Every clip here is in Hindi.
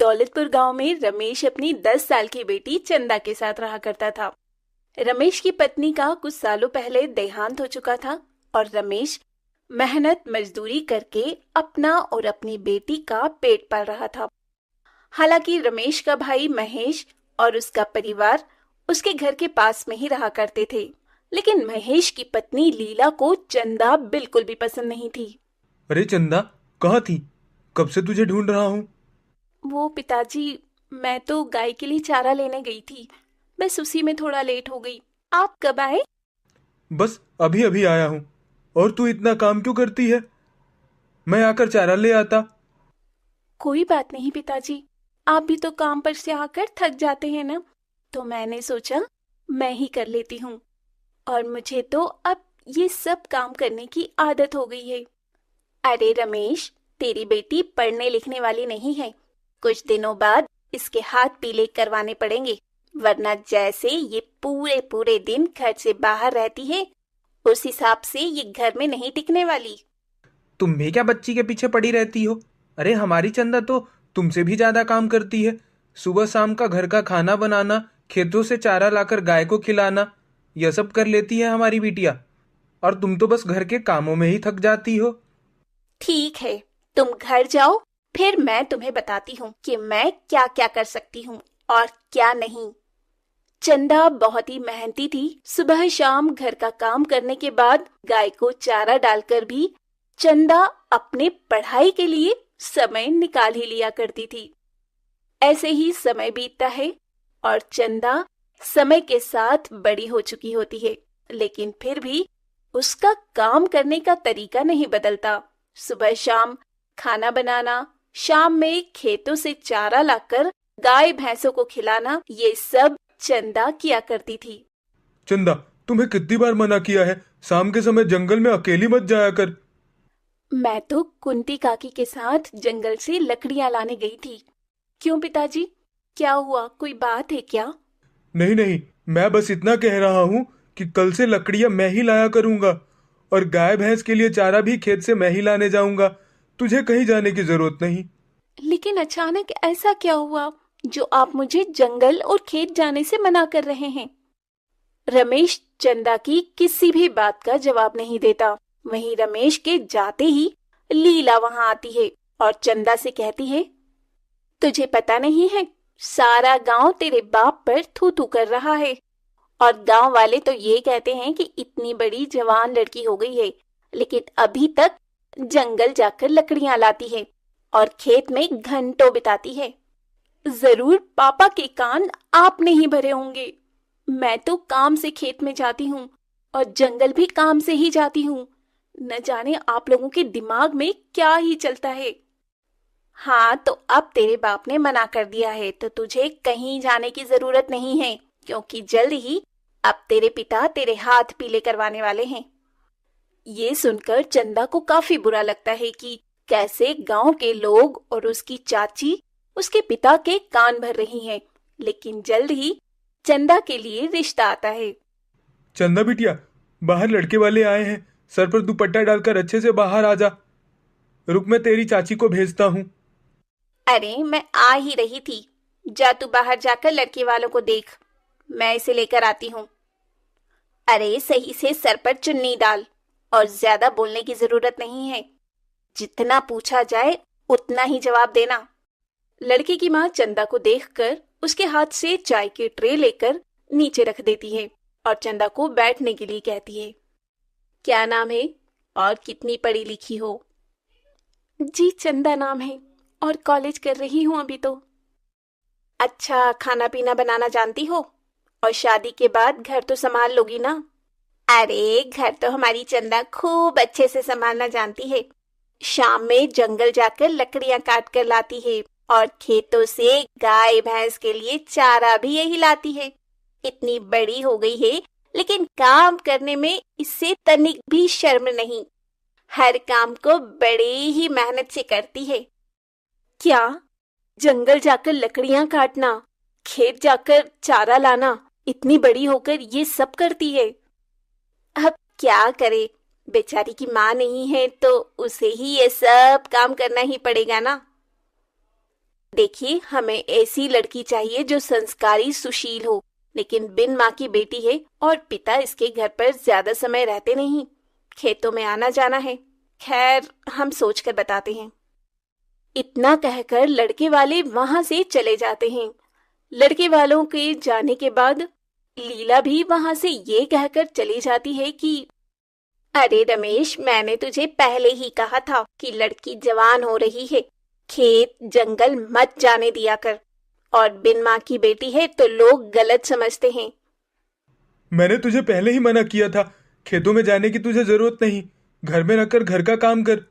दौलतपुर गांव में रमेश अपनी 10 साल की बेटी चंदा के साथ रहा करता था। रमेश की पत्नी का कुछ सालों पहले देहांत हो चुका था और रमेश मेहनत मजदूरी करके अपना और अपनी बेटी का पेट पाल रहा था। हालांकि रमेश का भाई महेश और उसका परिवार उसके घर के पास में ही रहा करते थे, लेकिन महेश की पत्नी लीला को चंदा बिल्कुल भी पसंद नहीं थी। अरे चंदा, कहाँ थी? कब से तुझे ढूंढ रहा हूँ। वो पिताजी, मैं तो गाय के लिए चारा लेने गई थी, बस उसी में थोड़ा लेट हो गई। आप कब आए? बस अभी अभी आया हूँ। और तू इतना काम क्यों करती है? मैं आकर चारा ले आता। कोई बात नहीं पिताजी, आप भी तो काम पर से आकर थक जाते हैं ना, तो मैंने सोचा मैं ही कर लेती हूँ। और मुझे तो अब ये सब काम करने की आदत हो गई है। अरे रमेश, तेरी बेटी पढ़ने लिखने वाली नहीं है। कुछ दिनों बाद इसके हाथ पीले करवाने पड़ेंगे, वरना जैसे ये पूरे पूरे दिन घर से बाहर रहती है, उस हिसाब से ये घर में नहीं टिकने वाली। तुम भी क्या बच्ची के पीछे पड़ी रहती हो? अरे हमारी चंदा तो तुमसे भी ज्यादा काम करती है। सुबह शाम का घर का खाना बनाना, खेतों से चारा लाकर गाय को खिलाना, यह सब कर लेती है हमारी बिटिया। और तुम तो बस घर के कामों में ही थक जाती हो। ठीक है, तुम घर जाओ, फिर मैं तुम्हें बताती हूँ कि मैं क्या क्या कर सकती हूँ और क्या नहीं। चंदा बहुत ही मेहनती थी। सुबह शाम घर का काम करने के बाद गाय को चारा डालकर भी चंदा अपने पढ़ाई के लिए समय निकाल ही लिया करती थी। ऐसे ही समय बीतता है और चंदा समय के साथ बड़ी हो चुकी होती है, लेकिन फिर भी उसका काम करने का तरीका नहीं बदलता। सुबह शाम खाना बनाना, शाम में खेतों से चारा लाकर गाय भैंसों को खिलाना, ये सब चंदा किया करती थी। चंदा, तुम्हें कितनी बार मना किया है, शाम के समय जंगल में अकेली मत जाया कर। मैं तो कुंती काकी के साथ जंगल से लकड़ियां लाने गई थी। क्यों पिताजी, क्या हुआ, कोई बात है क्या? नहीं नहीं, मैं बस इतना कह रहा हूँ कि कल से लकड़ियां मैं ही लाया करूंगा और गाय भैंस के लिए चारा भी खेत से मैं ही लाने जाऊंगा। तुझे कहीं जाने की जरूरत नहीं। लेकिन अचानक ऐसा क्या हुआ जो आप मुझे जंगल और खेत जाने से मना कर रहे हैं? रमेश चंदा की किसी भी बात का जवाब नहीं देता। वहीं रमेश के जाते ही लीला वहां आती है और चंदा से कहती है, तुझे पता नहीं है, सारा गांव तेरे बाप पर थू थू कर रहा है। और गांव वाले तो ये कहते हैं कि इतनी बड़ी जवान लड़की हो गई है, लेकिन अभी तक जंगल जाकर लकड़ियां लाती है और खेत में घंटों बिताती है। जरूर पापा के कान आपने ही भरे होंगे। मैं तो काम से खेत में जाती हूँ और जंगल भी काम से ही जाती हूँ। न जाने आप लोगों के दिमाग में क्या ही चलता है। हाँ, तो अब तेरे बाप ने मना कर दिया है तो तुझे कहीं जाने की जरूरत नहीं है, क्योंकि जल्द ही अब तेरे पिता तेरे हाथ पीले करवाने वाले हैं। ये सुनकर चंदा को काफी बुरा लगता है कि कैसे गांव के लोग और उसकी चाची उसके पिता के कान भर रही हैं, लेकिन जल्द ही चंदा के लिए रिश्ता आता है। चंदा बिटिया, बाहर लड़के वाले आए हैं। सर पर दुपट्टा डालकर अच्छे से बाहर आ जा। रुक, मैं तेरी चाची को भेजता हूँ। अरे मैं आ ही रही थी, जा तू बाहर जाकर लड़के वालों को देख, मैं इसे लेकर आती हूँ। अरे सही से सर पर चुन्नी डाल और ज्यादा बोलने की जरूरत नहीं है। जितना पूछा जाए उतना ही जवाब देना। लड़के की माँ चंदा को देखकर उसके हाथ से चाय की ट्रे लेकर नीचे रख देती है और चंदा को बैठने के लिए कहती है। क्या नाम है और कितनी पढ़ी लिखी हो? जी चंदा नाम है और कॉलेज कर रही हूँ अभी तो। अच्छा, खाना पीना बनाना जानती हो और शादी के बाद घर तो संभाल लोगी ना? अरे घर तो हमारी चंदा खूब अच्छे से संभालना जानती है। शाम में जंगल जाकर लकड़ियां काट कर लाती है और खेतों से गाय भैंस के लिए चारा भी यही लाती है। इतनी बड़ी हो गई है, लेकिन काम करने में इससे तनिक भी शर्म नहीं। हर काम को बड़ी ही मेहनत से करती है। क्या? जंगल जाकर लकड़ियां काटना, खेत जाकर चारा लाना, इतनी बड़ी होकर ये सब करती है? अब क्या करे, बेचारी की माँ नहीं है तो उसे ही ये सब काम करना ही पड़ेगा ना। देखिए, हमें ऐसी लड़की चाहिए जो संस्कारी सुशील हो, लेकिन बिन माँ की बेटी है और पिता इसके घर पर ज्यादा समय रहते नहीं, खेतों में आना जाना है। खैर, हम सोच कर बताते हैं। इतना कहकर लड़के वाले वहां से चले जाते हैं। लड़के वालों के जाने के बाद लीला भी वहां से ये कहकर चली जाती है कि अरे रमेश, मैंने तुझे पहले ही कहा था कि लड़की जवान हो रही है, खेत जंगल मत जाने दिया कर, और बिन माँ की बेटी है तो लोग गलत समझते हैं। मैंने तुझे पहले ही मना किया था, खेतों में जाने की तुझे जरूरत नहीं। घर में रहकर घर का काम कर,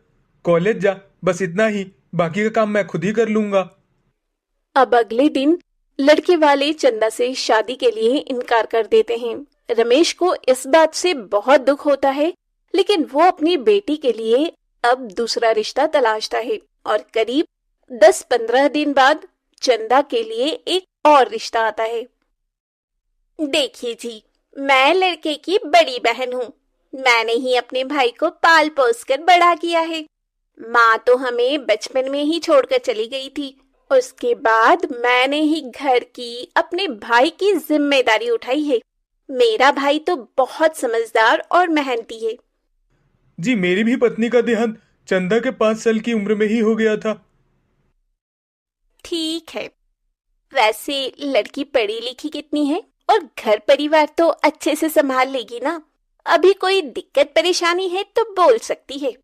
कॉलेज जा, बस इतना ही। बाकी का काम मैं खुद ही कर लूंगा। अब अगले दिन लड़के वाले चंदा से शादी के लिए इनकार कर देते हैं। रमेश को इस बात से बहुत दुख होता है, लेकिन वो अपनी बेटी के लिए अब दूसरा रिश्ता तलाशता है और करीब 10-15 दिन बाद चंदा के लिए एक और रिश्ता आता है। देखिए जी, मैं लड़के की बड़ी बहन हूँ। मैंने ही अपने भाई को पाल पोस कर बड़ा किया है। माँ तो हमें बचपन में ही छोड़कर चली गई थी। उसके बाद मैंने ही घर की अपने भाई की जिम्मेदारी उठाई है। मेरा भाई तो बहुत समझदार और मेहनती है। जी, मेरी भी पत्नी का देहांत चंदा के 5 साल की उम्र में ही हो गया था। ठीक है, वैसे लड़की पढ़ी लिखी कितनी है और घर परिवार तो अच्छे से संभाल लेगी ना? अभी कोई दिक्कत परेशानी है तो बोल सकती है।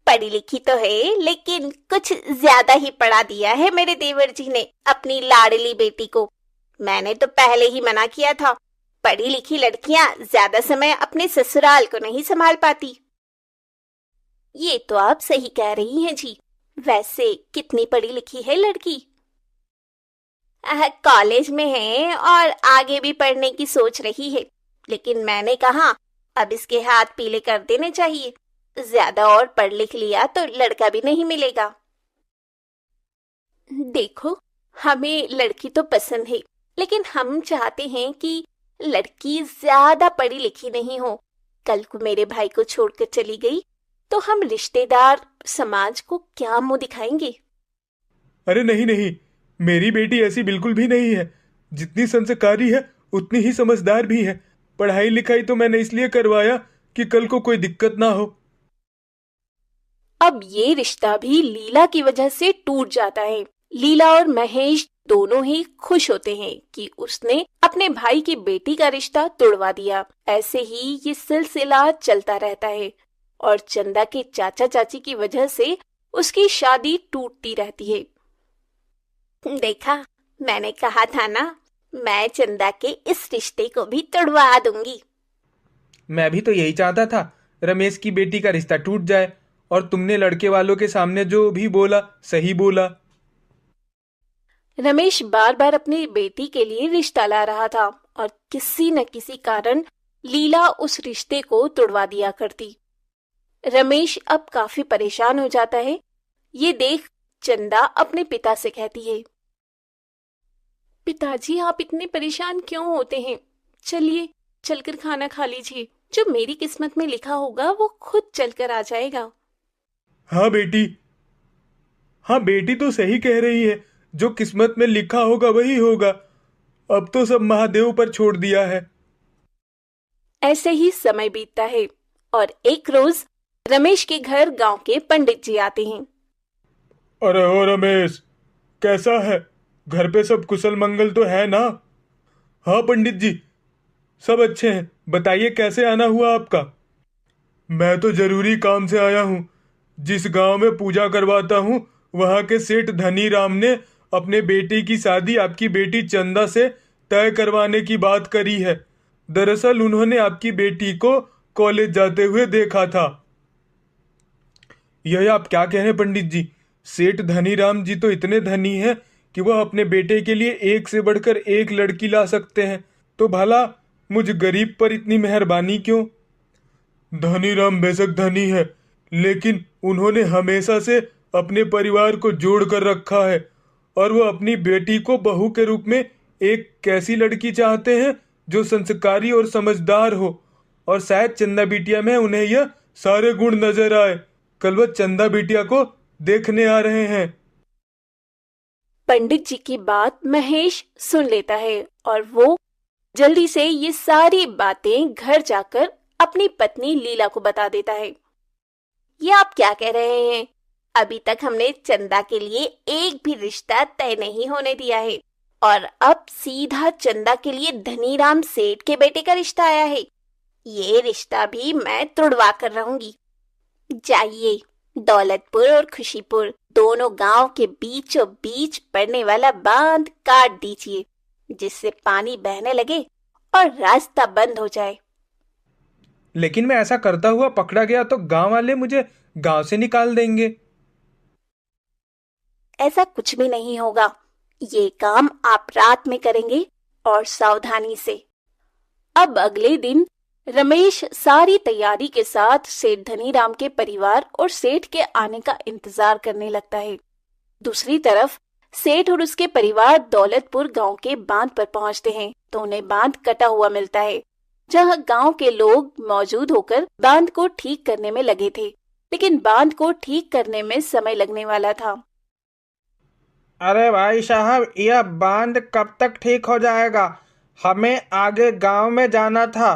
पढ़ी लिखी तो है, लेकिन कुछ ज्यादा ही पढ़ा दिया है मेरे देवर जी ने अपनी लाडली बेटी को। मैंने तो पहले ही मना किया था, पढ़ी लिखी लड़कियां ज्यादा समय अपने ससुराल को नहीं संभाल पाती। ये तो आप सही कह रही हैं जी। वैसे कितनी पढ़ी लिखी है लड़की? कॉलेज में है और आगे भी पढ़ने की सोच रही है, लेकिन मैंने कहा अब इसके हाथ पीले कर देने चाहिए। ज्यादा और पढ़ लिख लिया तो लड़का भी नहीं मिलेगा। देखो, हमें लड़की तो पसंद है, लेकिन हम चाहते हैं कि लड़की ज्यादा पढ़ी लिखी नहीं हो। कल को मेरे भाई को छोड़कर चली गई तो हम रिश्तेदार समाज को क्या मुंह दिखाएंगे? अरे नहीं नहीं, मेरी बेटी ऐसी बिल्कुल भी नहीं है। जितनी संस्कारी है उतनी ही समझदार भी है। पढ़ाई लिखाई तो मैंने इसलिए करवाया कि कल को कोई दिक्कत ना हो। अब ये रिश्ता भी लीला की वजह से टूट जाता है। लीला और महेश दोनों ही खुश होते हैं कि उसने अपने भाई की बेटी का रिश्ता तोड़वा दिया। ऐसे ही ये सिलसिला चलता रहता है और चंदा के चाचा चाची की वजह से उसकी शादी टूटती रहती है। देखा, मैंने कहा था ना, मैं चंदा के इस रिश्ते को भी तोड़वा दूंगी। मैं भी तो यही चाहता था, रमेश की बेटी का रिश्ता टूट जाए। और तुमने लड़के वालों के सामने जो भी बोला सही बोला। रमेश बार बार अपनी बेटी के लिए रिश्ता ला रहा था और किसी न किसी कारण लीला उस रिश्ते को तोड़वा दिया करती। रमेश अब काफी परेशान हो जाता है। ये देख चंदा अपने पिता से कहती है, पिताजी, आप इतने परेशान क्यों होते हैं? चलिए, चलकर खाना खा लीजिए। जो मेरी किस्मत में लिखा होगा वो खुद चलकर आ जाएगा। हाँ बेटी, हाँ बेटी तो सही कह रही है। जो किस्मत में लिखा होगा वही होगा। अब तो सब महादेव पर छोड़ दिया है। ऐसे ही समय बीतता है और एक रोज रमेश के घर गांव के पंडित जी आते हैं। अरे हो रमेश, कैसा है? घर पे सब कुशल मंगल तो है ना? हाँ पंडित जी, सब अच्छे हैं। बताइए कैसे आना हुआ आपका? मैं तो जरूरी काम से आया हूँ। जिस गांव में पूजा करवाता हूँ वहां के सेठ धनी राम ने अपने बेटे की शादी आपकी बेटी चंदा से तय करवाने की बात करी है। दरअसल उन्होंने आपकी बेटी को कॉलेज जाते हुए देखा था। यह आप क्या कह रहे हैं पंडित जी? सेठ धनीराम जी तो इतने धनी हैं कि वह अपने बेटे के लिए एक से बढ़कर एक लड़की ला सकते हैं। तो भला मुझ गरीब पर इतनी मेहरबानी क्यों? धनीराम बेशक धनी है, लेकिन उन्होंने हमेशा से अपने परिवार को जोड़ कर रखा है और वो अपनी बेटी को बहू के रूप में एक कैसी लड़की चाहते हैं जो संस्कारी और समझदार हो। और शायद चंदा बिटिया में उन्हें यह सारे गुण नजर आए। कल वह चंदा बिटिया को देखने आ रहे हैं। पंडित जी की बात महेश सुन लेता है और वो जल्दी से ये सारी बातें घर जाकर अपनी पत्नी लीला को बता देता है। ये आप क्या कह रहे हैं? अभी तक हमने चंदा के लिए एक भी रिश्ता तय नहीं होने दिया है और अब सीधा चंदा के लिए धनीराम सेठ के बेटे का रिश्ता आया है। ये रिश्ता भी मैं तुड़वा कर रहूंगी। जाइए, दौलतपुर और खुशीपुर दोनों गांव के बीचों बीच पड़ने वाला बांध काट दीजिए, जिससे पानी बहने लगे और रास्ता बंद हो जाए। लेकिन मैं ऐसा करता हुआ पकड़ा गया तो गांव वाले मुझे गांव से निकाल देंगे। ऐसा कुछ भी नहीं होगा। ये काम आप रात में करेंगे और सावधानी से। अब अगले दिन रमेश सारी तैयारी के साथ सेठ धनीराम के परिवार और सेठ के आने का इंतजार करने लगता है। दूसरी तरफ सेठ और उसके परिवार दौलतपुर गांव के बांध पर पहुंचते हैं तो उन्हें बांध कटा हुआ मिलता है, जहां गांव के लोग मौजूद होकर बांध को ठीक करने में लगे थे, लेकिन बांध को ठीक करने में समय लगने वाला था। अरे भाई साहब, यह बांध कब तक ठीक हो जाएगा? हमें आगे गांव में जाना था।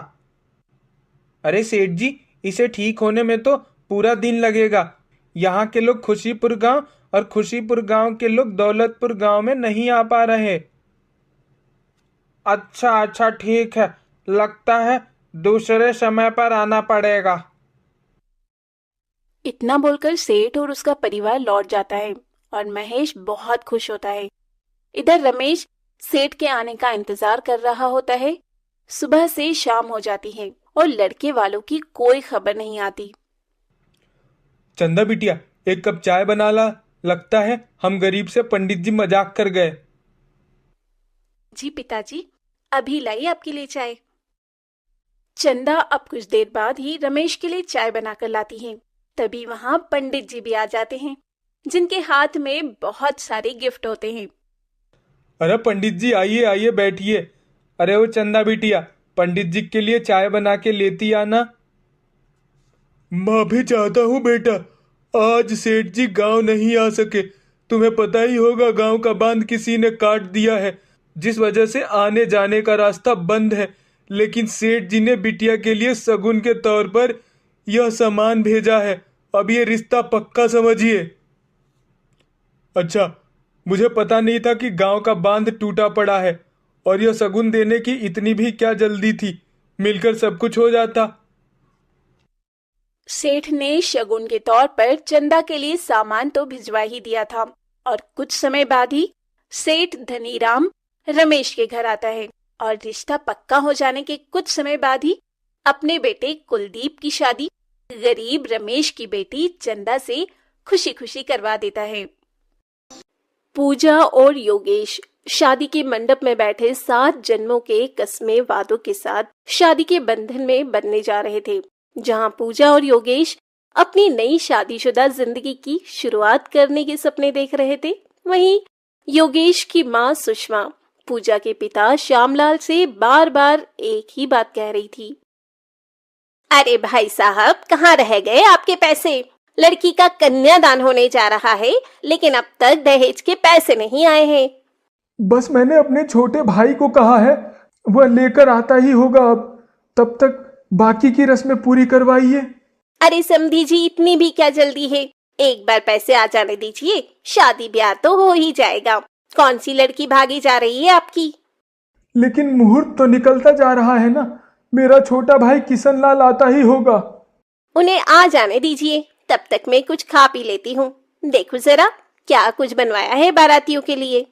अरे सेठ जी, इसे ठीक होने में तो पूरा दिन लगेगा। यहाँ के लोग खुशीपुर गांव और खुशीपुर गांव के लोग दौलतपुर गांव में नहीं आ पा रहे। अच्छा अच्छा, ठीक है, लगता है दूसरे समय पर आना पड़ेगा। इतना बोलकर सेठ और उसका परिवार लौट जाता है और महेश बहुत खुश होता है। इधर रमेश सेठ के आने का इंतजार कर रहा होता है। सुबह से शाम हो जाती है और लड़के वालों की कोई खबर नहीं आती। चंदा बिटिया, एक कप चाय बना ला। लगता है हम गरीब से पंडित जी मजाक कर गए। जी पिताजी, अभी लाई आपके लिए चाय। चंदा अब कुछ देर बाद ही रमेश के लिए चाय बनाकर लाती है। तभी वहां पंडित जी भी आ जाते हैं, जिनके हाथ में बहुत सारे गिफ्ट होते हैं। अरे पंडित जी, आइए आइए, बैठिए। अरे वो चंदा बिटिया, पंडित जी के लिए चाय बना के लेती आना। मैं भी चाहता हूँ बेटा, आज सेठ जी गांव नहीं आ सके। तुम्हें पता ही होगा, गांव का बांध किसी ने काट दिया है, जिस वजह से आने जाने का रास्ता बंद है। लेकिन सेठ जी ने बिटिया के लिए शगुन के तौर पर यह सामान भेजा है। अब ये रिश्ता पक्का समझिए। अच्छा, मुझे पता नहीं था कि गांव का बांध टूटा पड़ा है, और यह शगुन देने की इतनी भी क्या जल्दी थी। मिलकर सब कुछ हो जाता। सेठ ने शगुन के तौर पर चंदा के लिए सामान तो भिजवा ही दिया था और कुछ समय बाद ही सेठ धनीराम रमेश के घर आता है और रिश्ता पक्का हो जाने के कुछ समय बाद ही अपने बेटे कुलदीप की शादी गरीब रमेश की बेटी चंदा से खुशी खुशी करवा देता है। पूजा और योगेश शादी के मंडप में बैठे 7 जन्मों के कस्मे वादों के साथ शादी के बंधन में बंधने जा रहे थे। जहां पूजा और योगेश अपनी नई शादीशुदा जिंदगी की शुरुआत करने के सपने देख रहे थे, वहीं योगेश की मां सुषमा पूजा के पिता श्यामलाल से बार बार एक ही बात कह रही थी। अरे भाई साहब, कहाँ रह गए आपके पैसे? लड़की का कन्यादान होने जा रहा है, लेकिन अब तक दहेज के पैसे नहीं आए हैं। बस मैंने अपने छोटे भाई को कहा है, वह लेकर आता ही होगा। अब तब तक बाकी की रस्में पूरी करवाइए। अरे समधी जी, इतनी भी क्या जल्दी है? एक बार पैसे आ जाने दीजिए, शादी ब्याह तो हो ही जाएगा। कौन सी लड़की भागी जा रही है आपकी? लेकिन मुहूर्त तो निकलता जा रहा है ना। मेरा छोटा भाई किशन लाल आता ही होगा। उन्हें आ जाने दीजिए, तब तक मैं कुछ खा पी लेती हूँ। देखो जरा क्या कुछ बनवाया है बारातियों के लिए।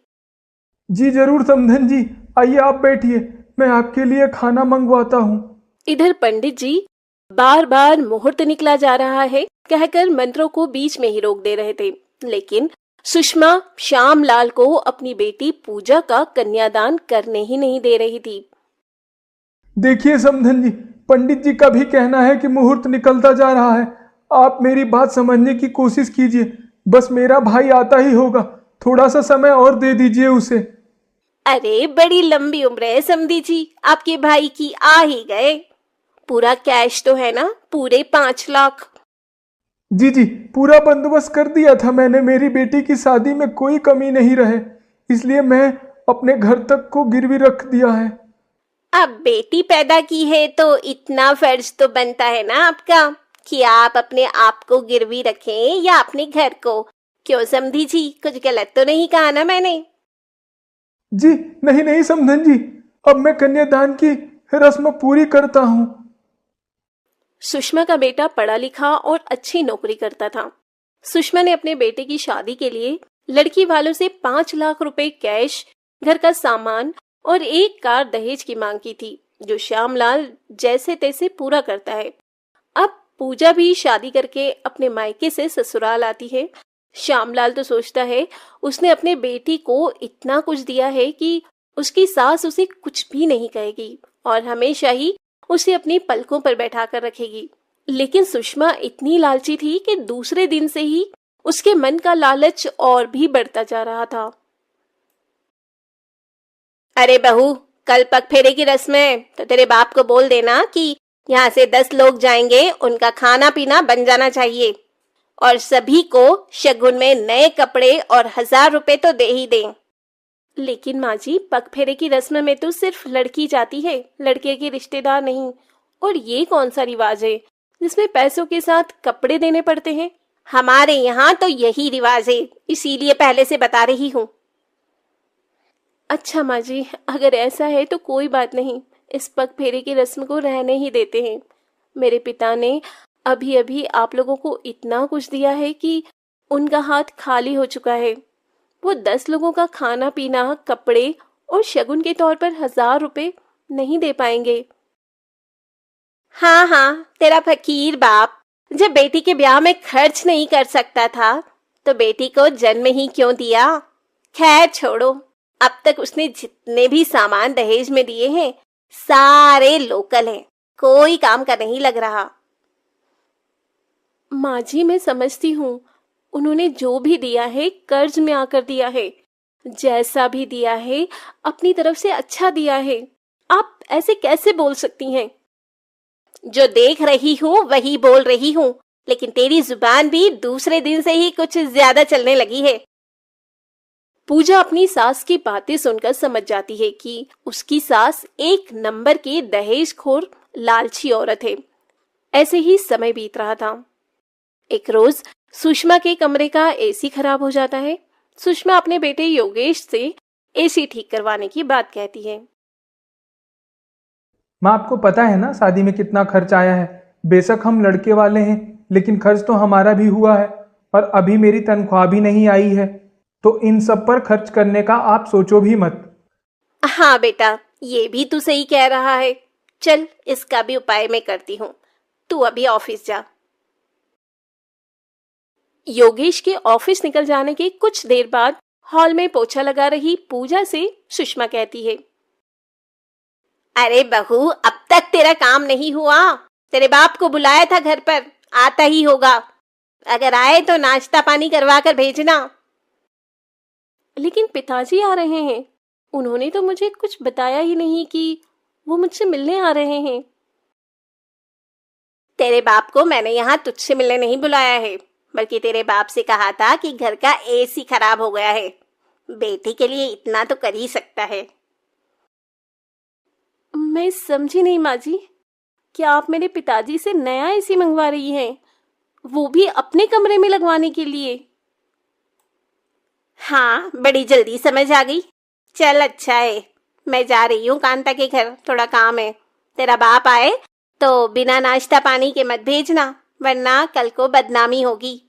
जी जरूर समधन जी, आइए आप बैठिए, मैं आपके लिए खाना मंगवाता हूँ। इधर पंडित जी बार बार मुहूर्त निकला जा रहा है कहकर मंत्रों को बीच में ही रोक दे रहे थे, लेकिन सुषमा श्यामलाल को अपनी बेटी पूजा का कन्यादान करने ही नहीं दे रही थी। देखिए समधन जी, पंडित जी का भी कहना है कि मुहूर्त निकलता जा रहा है। आप मेरी बात समझने की कोशिश कीजिए। बस मेरा भाई आता ही होगा, थोड़ा सा समय और दे दीजिए उसे। अरे बड़ी लंबी उम्र है समधी जी, आपके भाई की आ ही गए। पूरा कैश तो है ना, पूरे 5 लाख। जी जी, पूरा बंदोबस्त कर दिया था मैंने। मेरी बेटी की शादी में कोई कमी नहीं रहे। इसलिए मैं अपने घर तक को गिरवी रख दिया है। अब बेटी पैदा की है तो इतना फर्ज तो बनता है ना आपका कि आप अपने आप को गिरवी रखें या अपने घर को। क्यों समधी जी, कुछ गलत तो नहीं कहा ना मैंने? जी नहीं नहीं समधन जी, अब मैं कन्यादान की रस्म पूरी करता हूँ। सुषमा का बेटा पढ़ा लिखा और अच्छी नौकरी करता था। सुषमा ने अपने बेटे की शादी के लिए लड़की वालों से 5 लाख रुपए कैश, घर का सामान और एक कार दहेज की मांग की थी, जो श्यामलाल जैसे तैसे पूरा करता है। अब पूजा भी शादी करके अपने मायके से ससुराल आती है। श्यामलाल तो सोचता है उसने अपने बेटी को इतना कुछ दिया है कि उसकी सास उसे कुछ भी नहीं कहेगी और हमेशा ही उसे अपनी पलकों पर बैठा कर रखेगी। लेकिन सुषमा इतनी लालची थी कि दूसरे दिन से ही उसके मन का लालच और भी बढ़ता जा रहा था। अरे बहू, कल पग फेरे की रस्म है तो तेरे बाप को बोल देना कि यहाँ से 10 लोग जाएंगे, उनका खाना पीना बन जाना चाहिए और सभी को शगुन में नए कपड़े और 1000 रुपए तो दे ही दें। लेकिन माँ जी, पग फेरे की रस्म में तो सिर्फ लड़की जाती है, लड़के के रिश्तेदार नहीं। और ये कौन सा रिवाज है जिसमें पैसों के साथ कपड़े देने पड़ते हैं? हमारे यहाँ तो यही रिवाज है, इसीलिए पहले से बता रही हूँ। अच्छा माँ जी, अगर ऐसा है तो कोई बात नहीं, इस पग फेरे की रस्म को रहने ही देते हैं। मेरे पिता ने अभी अभी आप लोगों को इतना कुछ दिया है कि उनका हाथ खाली हो चुका है। वो 10 लोगों का खाना पीना, कपड़े और शगुन के तौर पर 1000 रुपए नहीं दे पाएंगे। हाँ हाँ, तेरा फकीर बाप जब बेटी के ब्याह में खर्च नहीं कर सकता था तो बेटी को जन्म ही क्यों दिया। खैर छोड़ो, अब तक उसने जितने भी सामान दहेज में दिए हैं सारे लोकल हैं, कोई काम का नहीं लग रहा। माँ जी, मैं समझती हूँ, उन्होंने जो भी दिया है कर्ज में आकर दिया है। जैसा भी दिया है अपनी तरफ से अच्छा दिया है। आप ऐसे कैसे बोल सकती हैं? जो देख रही हूँ वही बोल रही हूँ, लेकिन तेरी जुबान भी दूसरे दिन से ही कुछ ज्यादा चलने लगी है। पूजा अपनी सास की बातें सुनकर समझ जाती है कि उसकी सास एक नंबर की दहेजखोर लालची औरत है। ऐसे ही समय बीत रहा था। एक रोज सुषमा के कमरे का एसी खराब हो जाता है। सुषमा अपने बेटे योगेश से एसी ठीक करवाने की बात कहती है। माँ, आपको पता है ना शादी में कितना खर्च आया है। बेशक हम लड़के वाले हैं, लेकिन खर्च तो हमारा भी हुआ है और अभी मेरी तनख्वाह भी नहीं आई है, तो इन सब पर खर्च करने का आप सोचो भी मत। हाँ बेटा, ये भी तू सही कह रहा है। चल, इसका भी उपाय मैं करती हूँ, तू अभी ऑफिस जा। योगेश के ऑफिस निकल जाने के कुछ देर बाद हॉल में पोछा लगा रही पूजा से सुषमा कहती है, अरे बहू, अब तक तेरा काम नहीं हुआ। तेरे बाप को बुलाया था घर पर, आता ही होगा। अगर आए तो नाश्ता पानी करवा कर भेजना। लेकिन पिताजी आ रहे हैं, उन्होंने तो मुझे कुछ बताया ही नहीं कि वो मुझसे मिलने आ रहे हैं। तेरे बाप को मैंने यहाँ तुझसे मिलने नहीं बुलाया है, बल्कि तेरे बाप से कहा था कि घर का एसी खराब हो गया है। बेटी के लिए इतना तो कर ही सकता है। मैं समझी नहीं माँ जी, क्या आप मेरे पिताजी से नया एसी मंगवा रही हैं, वो भी अपने कमरे में लगवाने के लिए? हाँ, बड़ी जल्दी समझ आ गई। चल अच्छा है, मैं जा रही हूँ कांता के घर, थोड़ा काम है। तेरा बाप आए तो बिना नाश्ता पानी के मत भेजना, वरना कल को बदनामी होगी।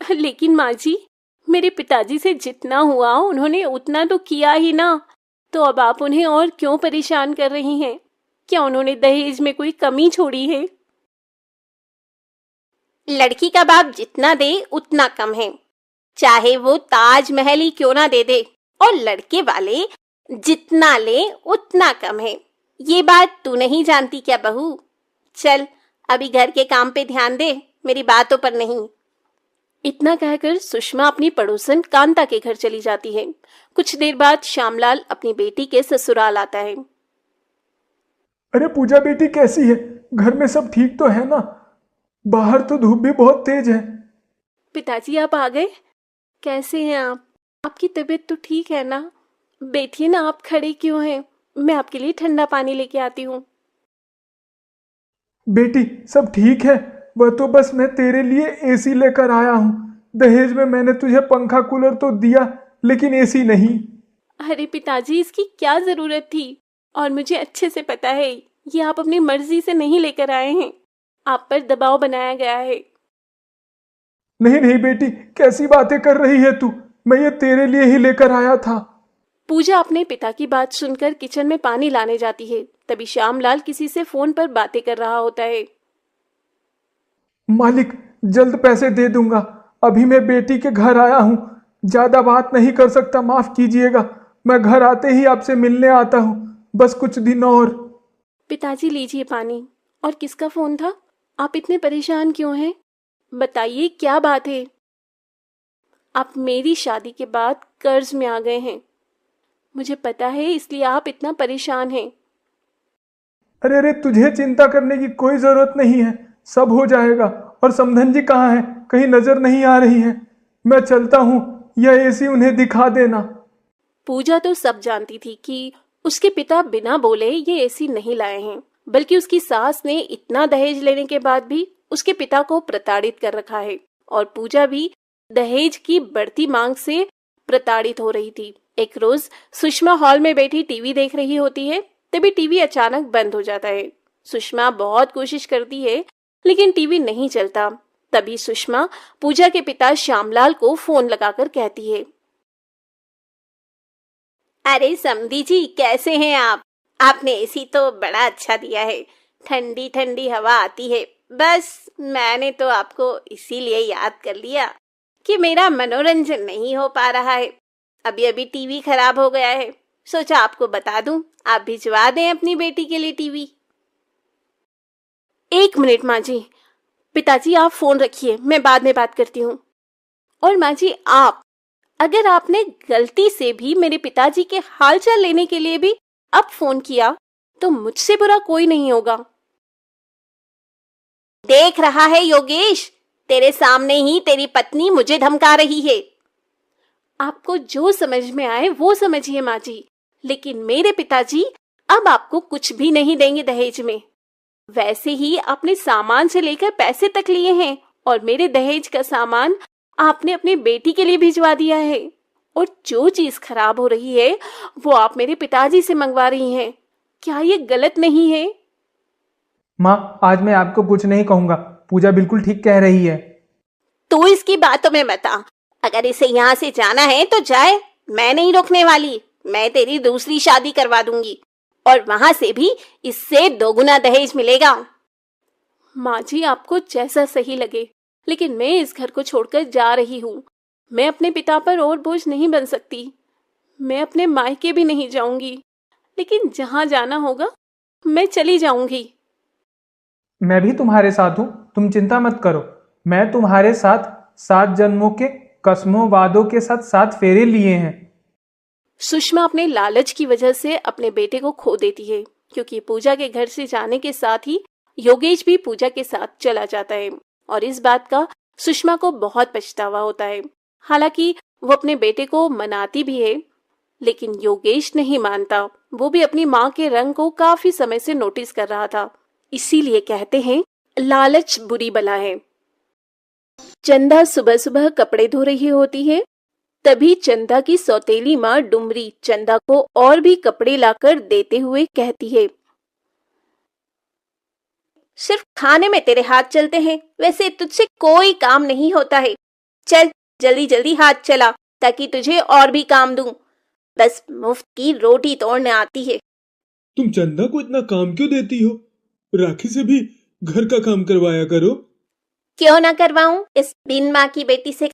लेकिन माँ जी, मेरे पिताजी से जितना हुआ उन्होंने उतना तो किया ही ना, तो अब आप उन्हें और क्यों परेशान कर रही हैं? क्या उन्होंने दहेज में कोई कमी छोड़ी है? लड़की का बाप जितना दे उतना कम है, चाहे वो ताजमहल ही क्यों ना दे दे, और लड़के वाले जितना ले उतना कम है। ये बात तू नहीं जानती क्या बहू? चल अभी घर के काम पे ध्यान दे, मेरी बातों पर नहीं। इतना कहकर सुषमा अपनी पड़ोसन कांता के घर चली जाती है। कुछ देर बाद श्यामलाल अपनी बेटी के ससुराल आता है। अरे पूजा बेटी कैसी है? घर में सब ठीक तो है ना? बाहर तो धूप भी बहुत तेज है। पिताजी आप आ गए, कैसे हैं आप? आपकी तबीयत तो ठीक है ना? बैठिए ना, आप खड़े क्यों हैं? मैं आपके लिए ठंडा पानी लेके आती हूँ। बेटी सब ठीक है। वह तो बस मैं तेरे लिए एसी लेकर आया हूँ। दहेज में मैंने तुझे पंखा कूलर तो दिया, लेकिन एसी नहीं। अरे पिताजी, इसकी क्या जरूरत थी? और मुझे अच्छे से पता है ये आप अपनी मर्जी से नहीं लेकर आए हैं, आप पर दबाव बनाया गया है। नहीं नहीं बेटी, कैसी बातें कर रही है तू? मैं ये तेरे लिए ही लेकर आया था। पूजा अपने पिता की बात सुनकर किचन में पानी लाने जाती है। तभी श्यामलाल किसी से फोन पर बातें कर रहा होता है। मालिक, जल्द पैसे दे दूंगा। अभी मैं बेटी के घर आया हूँ, ज्यादा बात नहीं कर सकता, माफ कीजिएगा। मैं घर आते ही आपसे मिलने आता हूँ, बस कुछ दिन और। पिताजी लीजिए पानी। और किसका फोन था? आप इतने परेशान क्यों हैं? बताइए क्या बात है? आप मेरी शादी के बाद कर्ज में आ गए हैं, मुझे पता है, इसलिए आप इतना परेशान हैं। अरे अरे, तुझे चिंता करने की कोई जरूरत नहीं है, सब हो जाएगा। और समधन जी कहाँ है? कहीं नजर नहीं आ रही है। मैं चलता हूँ, यह एसी उन्हें दिखा देना। पूजा तो सब जानती थी कि उसके पिता बिना बोले ये एसी नहीं लाए हैं, बल्कि उसकी सास ने इतना दहेज लेने के बाद भी उसके पिता को प्रताड़ित कर रखा है। और पूजा भी दहेज की बढ़ती मांग से प्रताड़ित हो रही थी। एक रोज सुषमा हॉल में बैठी टीवी देख रही होती है, तभी टीवी अचानक बंद हो जाता है। सुषमा बहुत कोशिश करती है, लेकिन टीवी नहीं चलता। तभी सुषमा पूजा के पिता श्यामलाल को फोन लगाकर कहती है, अरे समधी जी, कैसे हैं आप? आपने एसी तो बड़ा अच्छा दिया है, ठंडी ठंडी हवा आती है। बस मैंने तो आपको इसीलिए याद कर लिया कि मेरा मनोरंजन नहीं हो पा रहा है। अभी अभी टीवी खराब हो गया है, सोचा आपको बता दूं, आप भिजवा दें अपनी बेटी के लिए टीवी। 1 मिनट माँ जी। पिताजी आप फोन रखिए, मैं बाद में बात करती हूँ। और माँ जी, आप अगर आपने गलती से भी मेरे पिताजी के हालचाल लेने के लिए भी अब फोन किया तो मुझसे बुरा कोई नहीं होगा। देख रहा है योगेश, तेरे सामने ही तेरी पत्नी मुझे धमका रही है। आपको जो समझ में आए वो समझिए माँ जी, लेकिन मेरे पिताजी अब आपको कुछ भी नहीं देंगे दहेज में। वैसे ही आपने सामान से लेकर पैसे तक लिए हैं, और मेरे दहेज का सामान आपने अपनी बेटी के लिए भिजवा दिया है। और जो चीज खराब हो रही है वो आप मेरे पिताजी से मंगवा रही हैं। क्या ये गलत नहीं है? माँ, आज मैं आपको कुछ नहीं कहूंगा। पूजा बिल्कुल ठीक कह रही है। तू इसकी बातों में मत आ। अगर इसे यहाँ से जाना है तो जाए, मैं नहीं रोकने वाली। मैं तेरी दूसरी शादी करवा दूंगी और वहां से भी इससे 2 गुना दहेज मिलेगा। माँ जी, आपको जैसा सही लगे, लेकिन मैं इस घर को छोड़कर जा रही हूँ। मैं अपने पिता पर और बोझ नहीं बन सकती। मैं अपने मायके भी नहीं जाऊंगी, लेकिन जहाँ जाना होगा मैं चली जाऊंगी। मैं भी तुम्हारे साथ हूँ, तुम चिंता मत करो। मैं तुम्हारे साथ 7 जन्मों के कसमों वादों के साथ 7 फेरे लिए हैं। सुषमा अपने लालच की वजह से अपने बेटे को खो देती है, क्योंकि पूजा के घर से जाने के साथ ही योगेश भी पूजा के साथ चला जाता है। और इस बात का सुषमा को बहुत पछतावा होता है। हालांकि वो अपने बेटे को मनाती भी है, लेकिन योगेश नहीं मानता। वो भी अपनी माँ के रंग को काफी समय से नोटिस कर रहा था। इसीलिए कहते हैं लालच बुरी बला है। चंदा सुबह सुबह कपड़े धो रही होती है। तभी चंदा की सौतेली माँ डुमरी चंदा को और भी कपड़े लाकर देते हुए कहती है, सिर्फ खाने में तेरे हाथ चलते हैं, वैसे तुझसे कोई काम नहीं होता है। चल जल्दी जल्दी हाथ चला ताकि तुझे और भी काम दूं। बस मुफ्त की रोटी तोड़ने आती है। तुम चंदा को इतना काम क्यों देती हो? राखी से भी घर का काम करवाया करो। क्यों ना करवाऊं? इस बिन माँ की बेटी से